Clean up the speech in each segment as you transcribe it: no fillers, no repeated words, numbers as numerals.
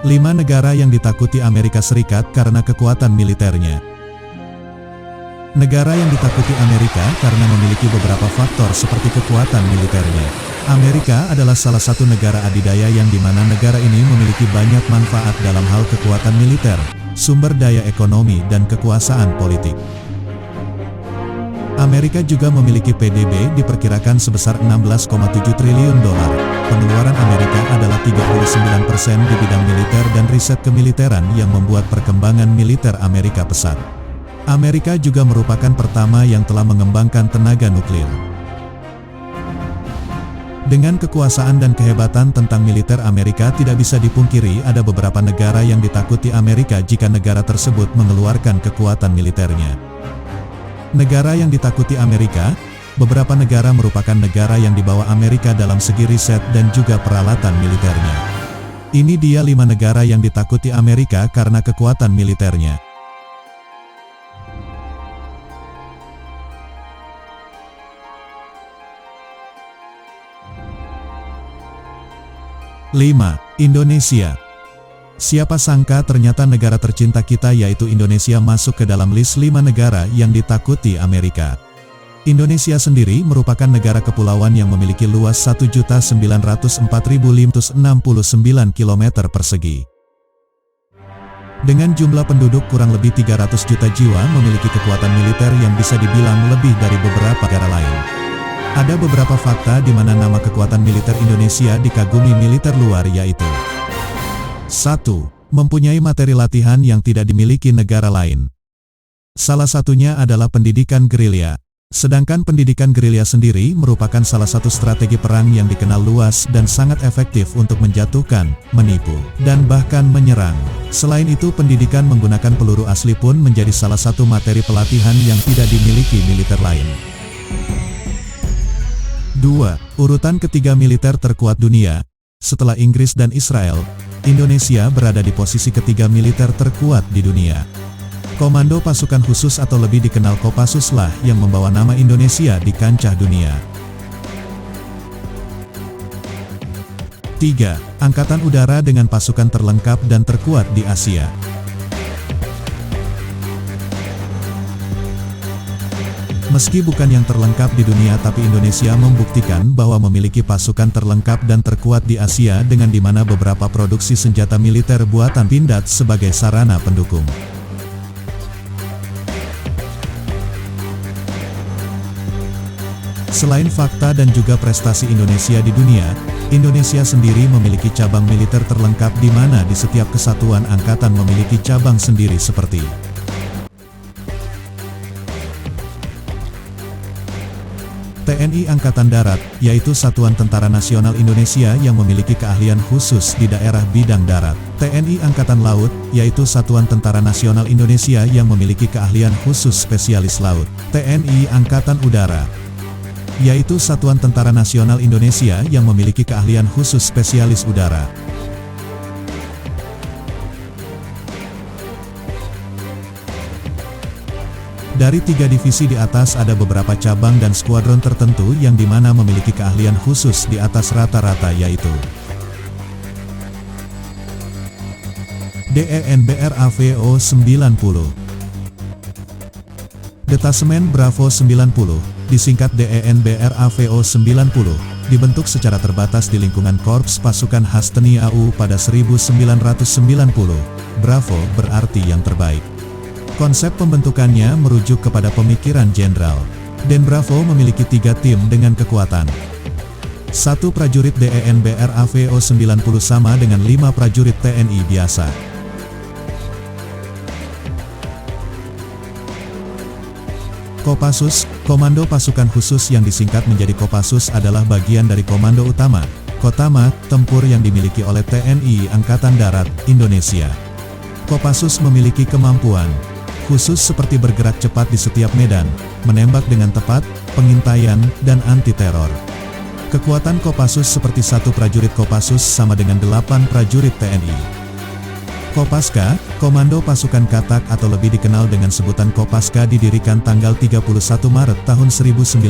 5 negara yang ditakuti Amerika Serikat karena kekuatan militernya. Negara yang ditakuti Amerika karena memiliki beberapa faktor seperti kekuatan militernya. Amerika adalah salah satu negara adidaya yang dimana negara ini memiliki banyak manfaat dalam hal kekuatan militer, sumber daya ekonomi dan kekuasaan politik. Amerika juga memiliki PDB diperkirakan sebesar 16,7 triliun dolar. Pengeluaran Amerika adalah 39% di bidang militer dan riset kemiliteran yang membuat perkembangan militer Amerika pesat. Amerika juga merupakan pertama yang telah mengembangkan tenaga nuklir. Dengan kekuasaan dan kehebatan tentang militer Amerika tidak bisa dipungkiri ada beberapa negara yang ditakuti Amerika jika negara tersebut mengeluarkan kekuatan militernya. Negara yang ditakuti Amerika, beberapa negara merupakan negara yang dibawa Amerika dalam segi riset dan juga peralatan militernya. Ini dia 5 negara yang ditakuti Amerika karena kekuatan militernya. Lima, Indonesia. Siapa sangka ternyata negara tercinta kita yaitu Indonesia masuk ke dalam list 5 negara yang ditakuti Amerika. Indonesia sendiri merupakan negara kepulauan yang memiliki luas 1.904.569 km persegi. Dengan jumlah penduduk kurang lebih 300 juta jiwa memiliki kekuatan militer yang bisa dibilang lebih dari beberapa negara lain. Ada beberapa fakta di mana nama kekuatan militer Indonesia dikagumi militer luar yaitu 1. Mempunyai materi latihan yang tidak dimiliki negara lain. Salah satunya adalah pendidikan gerilya. Sedangkan pendidikan gerilya sendiri merupakan salah satu strategi perang yang dikenal luas dan sangat efektif untuk menjatuhkan, menipu, dan bahkan menyerang. Selain itu pendidikan menggunakan peluru asli pun menjadi salah satu materi pelatihan yang tidak dimiliki militer lain. 2. Urutan ketiga militer terkuat dunia. Setelah Inggris dan Israel, Indonesia berada di posisi ketiga militer terkuat di dunia. Komando Pasukan Khusus atau lebih dikenal Kopassus lah yang membawa nama Indonesia di kancah dunia. 3. Angkatan Udara dengan pasukan terlengkap dan terkuat di Asia. Meski bukan yang terlengkap di dunia tapi Indonesia membuktikan bahwa memiliki pasukan terlengkap dan terkuat di Asia dengan dimana beberapa produksi senjata militer buatan Pindad sebagai sarana pendukung. Selain fakta dan juga prestasi Indonesia di dunia, Indonesia sendiri memiliki cabang militer terlengkap di mana di setiap kesatuan angkatan memiliki cabang sendiri seperti TNI Angkatan Darat, yaitu Satuan Tentara Nasional Indonesia yang memiliki keahlian khusus di daerah bidang darat. TNI Angkatan Laut, yaitu Satuan Tentara Nasional Indonesia yang memiliki keahlian khusus spesialis laut. TNI Angkatan Udara, yaitu Satuan Tentara Nasional Indonesia yang memiliki keahlian khusus spesialis udara. Dari 3 divisi di atas ada beberapa cabang dan skuadron tertentu yang dimana memiliki keahlian khusus di atas rata-rata yaitu DENBRAVO 90, Detasemen Bravo 90, disingkat DENBRAVO 90, dibentuk secara terbatas di lingkungan Korps Pasukan Khas TNI AU pada 1990. Bravo berarti yang terbaik. Konsep pembentukannya merujuk kepada pemikiran jenderal. Den Bravo memiliki 3 tim dengan kekuatan 1 prajurit DENBRAVO 90 sama dengan 5 prajurit TNI biasa. Kopassus, Komando Pasukan Khusus yang disingkat menjadi Kopassus adalah bagian dari Komando Utama, Kotama, tempur yang dimiliki oleh TNI Angkatan Darat, Indonesia. Kopassus memiliki kemampuan khusus seperti bergerak cepat di setiap medan, menembak dengan tepat, pengintaian, dan anti-teror. Kekuatan Kopassus seperti 1 prajurit Kopassus sama dengan 8 prajurit TNI. Kopaska, Komando Pasukan Katak atau lebih dikenal dengan sebutan Kopaska didirikan tanggal 31 Maret tahun 1962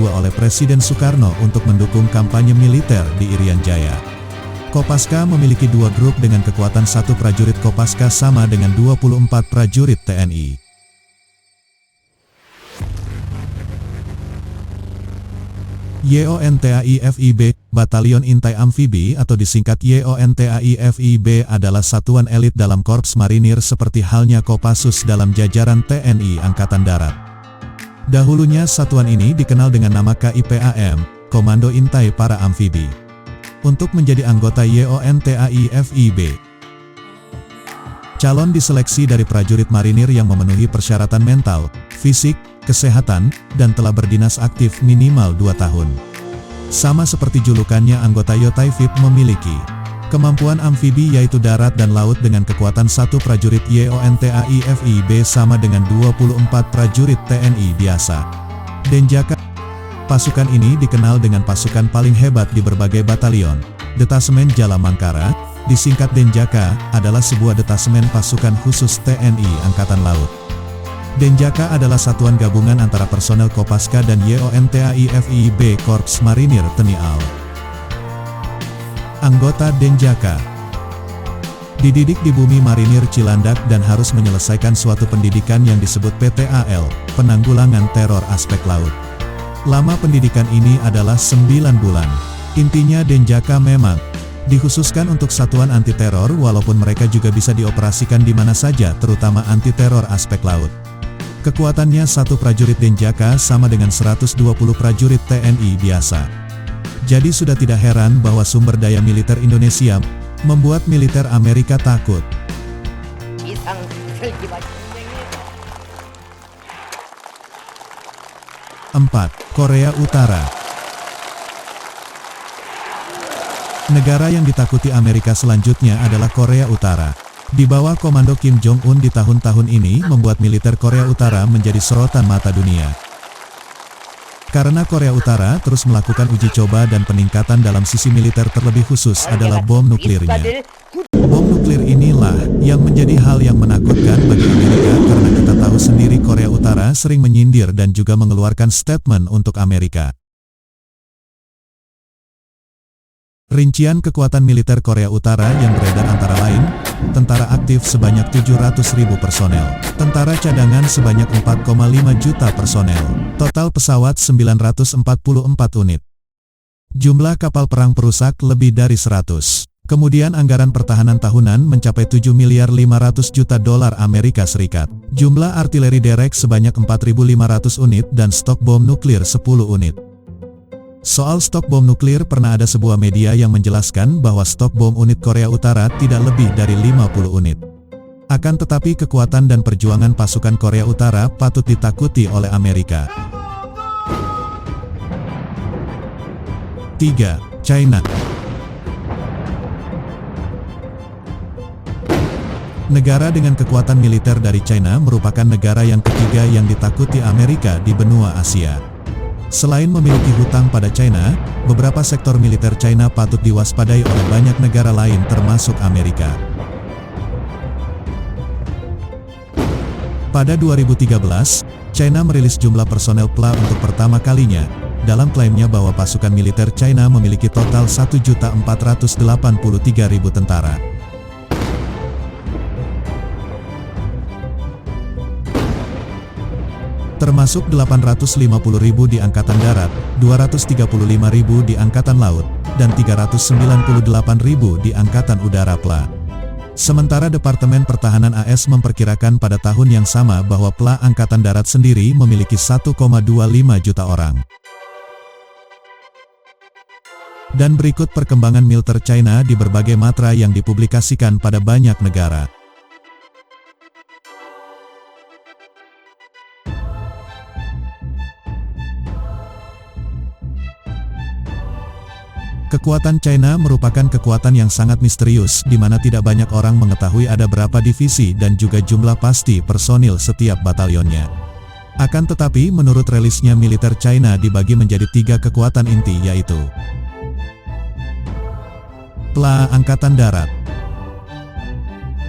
oleh Presiden Soekarno untuk mendukung kampanye militer di Irian Jaya. Kopaska memiliki 2 grup dengan kekuatan 1 prajurit Kopaska sama dengan 24 prajurit TNI. YONTAIFIB, Batalion Intai Amfibi atau disingkat YONTAIFIB adalah satuan elit dalam Korps Marinir seperti halnya Kopassus dalam jajaran TNI Angkatan Darat. Dahulunya satuan ini dikenal dengan nama KIPAM, Komando Intai Para Amfibi. Untuk menjadi anggota YONTAIFIB, calon diseleksi dari prajurit marinir yang memenuhi persyaratan mental, fisik, kesehatan, dan telah berdinas aktif minimal 2 tahun. Sama seperti julukannya, anggota YONTAIFIB memiliki kemampuan amfibi yaitu darat dan laut dengan kekuatan 1 prajurit YONTAIFIB sama dengan 24 prajurit TNI biasa. Denjaka. Pasukan ini dikenal dengan pasukan paling hebat di berbagai batalion. Detasemen Jala Mangkara, disingkat Denjaka, adalah sebuah detasemen pasukan khusus TNI Angkatan Laut. Denjaka adalah satuan gabungan antara personel Kopaska dan YONTAIFIB Korps Marinir TNI AL. Anggota Denjaka dididik di bumi marinir Cilandak dan harus menyelesaikan suatu pendidikan yang disebut PTAL, Penanggulangan Teror Aspek Laut. Lama pendidikan ini adalah 9 bulan. Intinya Denjaka memang dikhususkan untuk satuan anti-teror walaupun mereka juga bisa dioperasikan di mana saja terutama anti-teror aspek laut. Kekuatannya 1 prajurit Denjaka sama dengan 120 prajurit TNI biasa. Jadi sudah tidak heran bahwa sumber daya militer Indonesia membuat militer Amerika takut. 4. Korea Utara. Negara yang ditakuti Amerika selanjutnya adalah Korea Utara. Di bawah komando Kim Jong-un di tahun-tahun ini membuat militer Korea Utara menjadi sorotan mata dunia. Karena Korea Utara terus melakukan uji coba dan peningkatan dalam sisi militer terlebih khusus adalah bom nuklirnya. Bom nuklir inilah yang menjadi hal yang menakutkan bagi Amerika karena kita tahu sendiri Korea Utara sering menyindir dan juga mengeluarkan statement untuk Amerika. Rincian kekuatan militer Korea Utara yang beredar antara lain, tentara aktif sebanyak 700.000 personel, tentara cadangan sebanyak 4,5 juta personel, total pesawat 944 unit. Jumlah kapal perang perusak lebih dari 100. Kemudian anggaran pertahanan tahunan mencapai 7 miliar 500 juta dolar Amerika Serikat. Jumlah artileri derek sebanyak 4.500 unit dan stok bom nuklir 10 unit. Soal stok bom nuklir pernah ada sebuah media yang menjelaskan bahwa stok bom unit Korea Utara tidak lebih dari 50 unit. Akan tetapi kekuatan dan perjuangan pasukan Korea Utara patut ditakuti oleh Amerika. 3. China. Negara dengan kekuatan militer dari China merupakan negara yang ketiga yang ditakuti Amerika di benua Asia. Selain memiliki hutang pada China, beberapa sektor militer China patut diwaspadai oleh banyak negara lain termasuk Amerika. Pada 2013, China merilis jumlah personel PLA untuk pertama kalinya, dalam klaimnya bahwa pasukan militer China memiliki total 1.483.000 tentara. Termasuk 850.000 di Angkatan Darat, 235.000 di Angkatan Laut, dan 398.000 di Angkatan Udara PLA. Sementara Departemen Pertahanan AS memperkirakan pada tahun yang sama bahwa PLA Angkatan Darat sendiri memiliki 1,25 juta orang. Dan berikut perkembangan militer China di berbagai matra yang dipublikasikan pada banyak negara. Kekuatan China merupakan kekuatan yang sangat misterius di mana tidak banyak orang mengetahui ada berapa divisi dan juga jumlah pasti personil setiap batalionnya. Akan tetapi menurut rilisnya militer China dibagi menjadi 3 kekuatan inti yaitu PLA Angkatan Darat.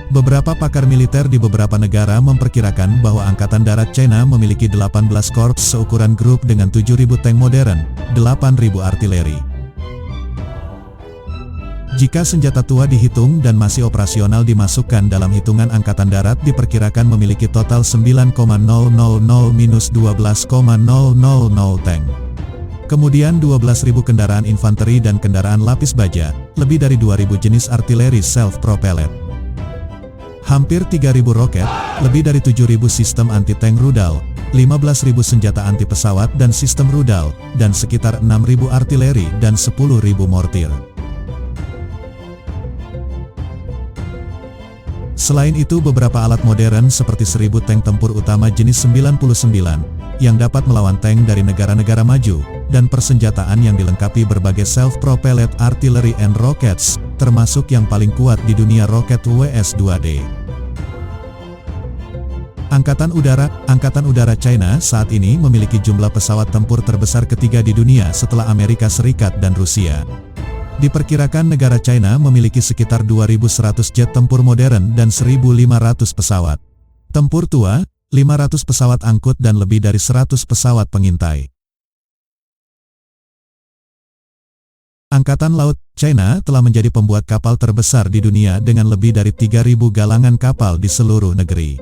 Beberapa pakar militer di beberapa negara memperkirakan bahwa Angkatan Darat China memiliki 18 korps seukuran grup dengan 7.000 tank modern, 8.000 artileri. Jika senjata tua dihitung dan masih operasional dimasukkan dalam hitungan Angkatan Darat diperkirakan memiliki total 9,000-12,000 tank. Kemudian 12.000 kendaraan infanteri dan kendaraan lapis baja, lebih dari 2.000 jenis artileri self-propelled. Hampir 3.000 roket, lebih dari 7.000 sistem anti-tank rudal, 15.000 senjata anti-pesawat dan sistem rudal, dan sekitar 6.000 artileri dan 10.000 mortir. Selain itu beberapa alat modern seperti 1000 tank tempur utama jenis 99, yang dapat melawan tank dari negara-negara maju, dan persenjataan yang dilengkapi berbagai self-propelled artillery and rockets, termasuk yang paling kuat di dunia roket WS-2D. Angkatan Udara China saat ini memiliki jumlah pesawat tempur terbesar ketiga di dunia setelah Amerika Serikat dan Rusia. Diperkirakan negara China memiliki sekitar 2.100 jet tempur modern dan 1.500 pesawat tempur tua, 500 pesawat angkut dan lebih dari 100 pesawat pengintai. Angkatan Laut China telah menjadi pembuat kapal terbesar di dunia dengan lebih dari 3.000 galangan kapal di seluruh negeri.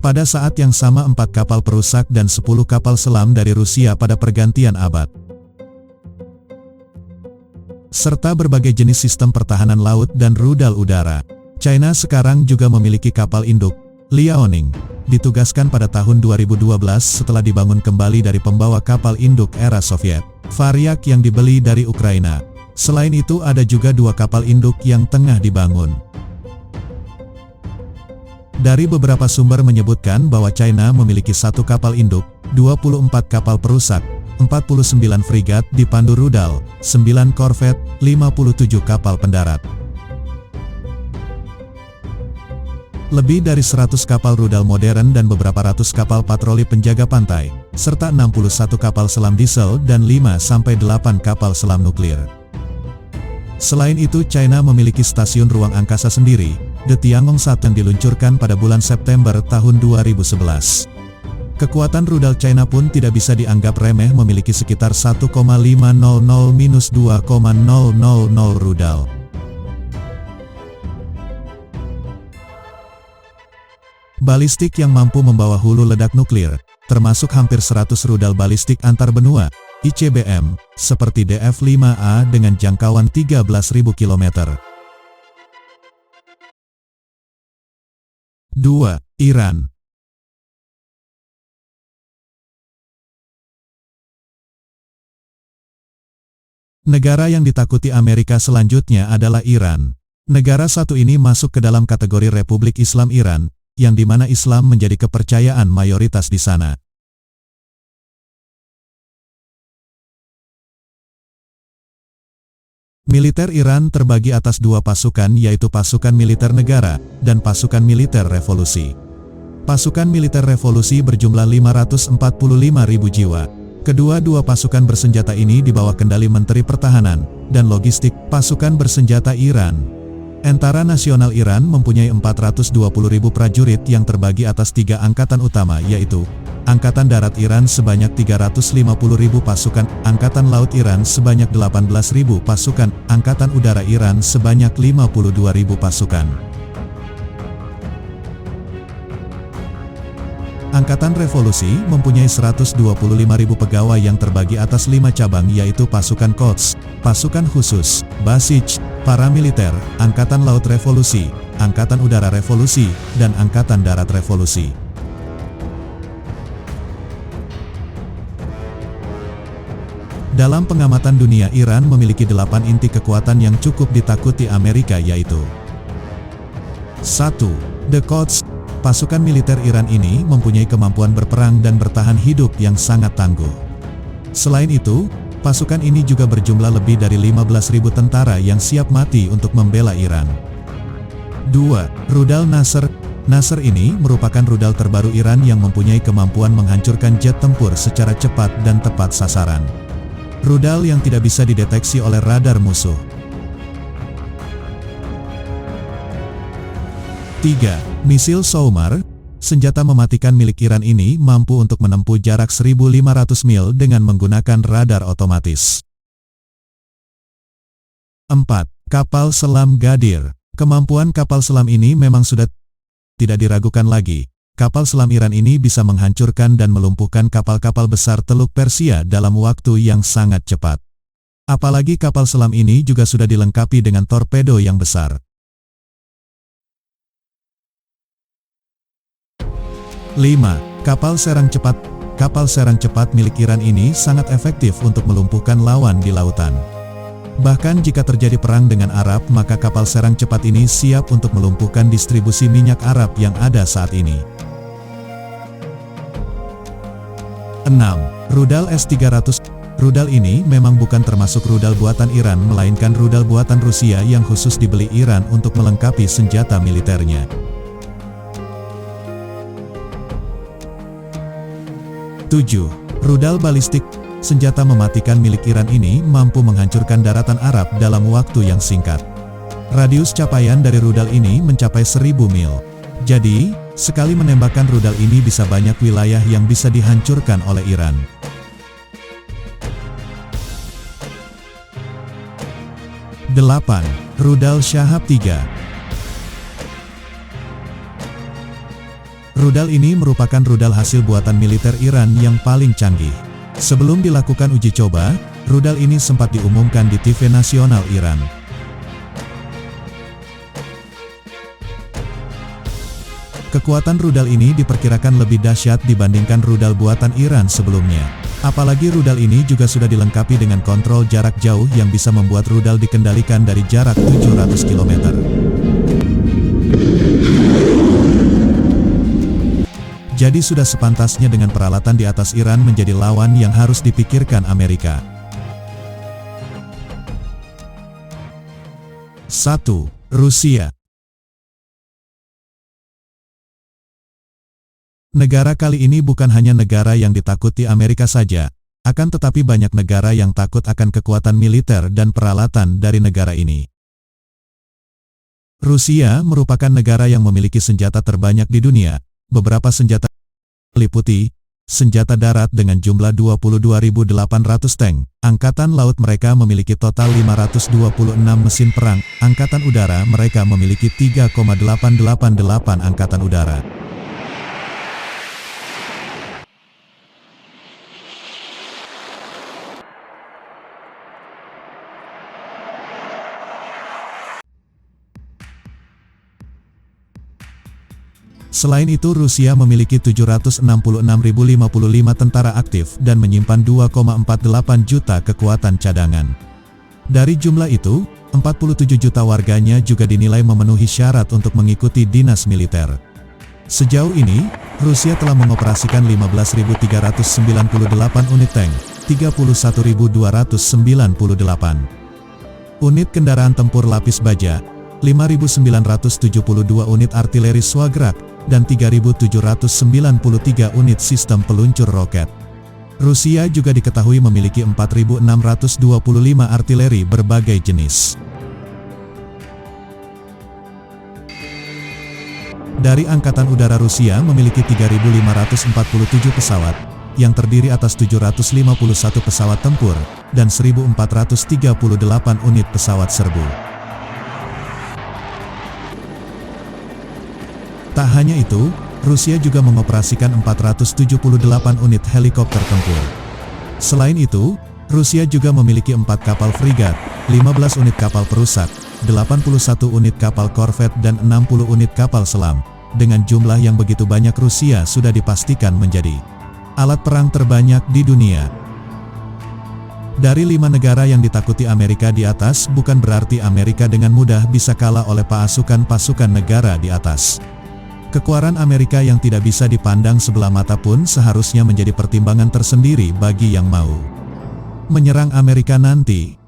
Pada saat yang sama 4 kapal perusak dan 10 kapal selam dari Rusia pada pergantian abad. Serta berbagai jenis sistem pertahanan laut dan rudal udara. China sekarang juga memiliki kapal induk, Liaoning, ditugaskan pada tahun 2012 setelah dibangun kembali dari pembawa kapal induk era Soviet, Varyak yang dibeli dari Ukraina. Selain itu ada juga 2 kapal induk yang tengah dibangun. Dari beberapa sumber menyebutkan bahwa China memiliki 1 kapal induk, 24 kapal perusak, 49 frigat dipandu rudal, 9 korvet, 57 kapal pendarat. Lebih dari 100 kapal rudal modern dan beberapa ratus kapal patroli penjaga pantai, serta 61 kapal selam diesel dan 5-8 kapal selam nuklir. Selain itu China memiliki stasiun ruang angkasa sendiri, The Tiangong-1 yang diluncurkan pada bulan September tahun 2011. Kekuatan rudal China pun tidak bisa dianggap remeh memiliki sekitar 1,500-2,000 rudal. Balistik yang mampu membawa hulu ledak nuklir, termasuk hampir 100 rudal balistik antar benua, ICBM, seperti DF-5A dengan jangkauan 13.000 km. 2. Iran. Negara yang ditakuti Amerika selanjutnya adalah Iran. Negara satu ini masuk ke dalam kategori Republik Islam Iran, yang dimana Islam menjadi kepercayaan mayoritas di sana. Militer Iran terbagi atas 2 pasukan yaitu pasukan militer negara, dan pasukan militer revolusi. Pasukan militer revolusi berjumlah 545.000 jiwa. Kedua-dua pasukan bersenjata ini di bawah kendali Menteri Pertahanan dan Logistik Pasukan Bersenjata Iran. Tentara Nasional Iran mempunyai 420.000 prajurit yang terbagi atas 3 angkatan utama yaitu Angkatan Darat Iran sebanyak 350.000 pasukan, Angkatan Laut Iran sebanyak 18.000 pasukan, Angkatan Udara Iran sebanyak 52.000 pasukan. Angkatan Revolusi mempunyai 125.000 pegawai yang terbagi atas 5 cabang yaitu Pasukan Quds, Pasukan Khusus, Basij, Paramiliter, Angkatan Laut Revolusi, Angkatan Udara Revolusi, dan Angkatan Darat Revolusi. Dalam pengamatan dunia Iran memiliki 8 inti kekuatan yang cukup ditakuti Amerika yaitu 1. The Quds. Pasukan militer Iran ini mempunyai kemampuan berperang dan bertahan hidup yang sangat tangguh. Selain itu, pasukan ini juga berjumlah lebih dari 15.000 tentara yang siap mati untuk membela Iran. 2. Rudal Nasr. Nasr ini merupakan rudal terbaru Iran yang mempunyai kemampuan menghancurkan jet tempur secara cepat dan tepat sasaran. Rudal yang tidak bisa dideteksi oleh radar musuh. 3. Misil Soumar. Senjata mematikan milik Iran ini mampu untuk menempuh jarak 1.500 mil dengan menggunakan radar otomatis. 4. Kapal selam Gadir. Kemampuan kapal selam ini memang sudah tidak diragukan lagi. Kapal selam Iran ini bisa menghancurkan dan melumpuhkan kapal-kapal besar Teluk Persia dalam waktu yang sangat cepat. Apalagi kapal selam ini juga sudah dilengkapi dengan torpedo yang besar. 5. Kapal serang cepat. Kapal serang cepat milik Iran ini sangat efektif untuk melumpuhkan lawan di lautan. Bahkan jika terjadi perang dengan Arab, maka kapal serang cepat ini siap untuk melumpuhkan distribusi minyak Arab yang ada saat ini. 6. Rudal S-300. Rudal ini memang bukan termasuk rudal buatan Iran, melainkan rudal buatan Rusia yang khusus dibeli Iran untuk melengkapi senjata militernya. 7. Rudal balistik. Senjata mematikan milik Iran ini mampu menghancurkan daratan Arab dalam waktu yang singkat. Radius capaian dari rudal ini mencapai 1000 mil. Jadi, sekali menembakkan rudal ini bisa banyak wilayah yang bisa dihancurkan oleh Iran. 8. Rudal Shahab 3. Rudal ini merupakan rudal hasil buatan militer Iran yang paling canggih. Sebelum dilakukan uji coba, rudal ini sempat diumumkan di TV nasional Iran. Kekuatan rudal ini diperkirakan lebih dahsyat dibandingkan rudal buatan Iran sebelumnya. Apalagi rudal ini juga sudah dilengkapi dengan kontrol jarak jauh yang bisa membuat rudal dikendalikan dari jarak 700 km. Jadi sudah sepantasnya dengan peralatan di atas Iran menjadi lawan yang harus dipikirkan Amerika. 1. Rusia. Negara kali ini bukan hanya negara yang ditakuti Amerika saja, akan tetapi banyak negara yang takut akan kekuatan militer dan peralatan dari negara ini. Rusia merupakan negara yang memiliki senjata terbanyak di dunia. Beberapa senjata meliputi senjata darat dengan jumlah 22.800 tank. Angkatan laut mereka memiliki total 526 mesin perang. Angkatan udara mereka memiliki 3,888 angkatan udara. Selain itu, Rusia memiliki 766.055 tentara aktif dan menyimpan 2,48 juta kekuatan cadangan. Dari jumlah itu, 47 juta warganya juga dinilai memenuhi syarat untuk mengikuti dinas militer. Sejauh ini, Rusia telah mengoperasikan 15.398 unit tank, 31.298 unit kendaraan tempur lapis baja, 5.972 unit artileri swagrak, dan 3.793 unit sistem peluncur roket. Rusia juga diketahui memiliki 4.625 artileri berbagai jenis. Dari Angkatan Udara Rusia memiliki 3.547 pesawat, yang terdiri atas 751 pesawat tempur, dan 1.438 unit pesawat serbu. Tak hanya itu, Rusia juga mengoperasikan 478 unit helikopter tempur. Selain itu, Rusia juga memiliki 4 kapal frigat, 15 unit kapal perusak, 81 unit kapal korvet dan 60 unit kapal selam. Dengan jumlah yang begitu banyak, Rusia sudah dipastikan menjadi alat perang terbanyak di dunia. Dari 5 negara yang ditakuti Amerika di atas, bukan berarti Amerika dengan mudah bisa kalah oleh pasukan-pasukan negara di atas. Kekuatan Amerika yang tidak bisa dipandang sebelah mata pun seharusnya menjadi pertimbangan tersendiri bagi yang mau menyerang Amerika nanti.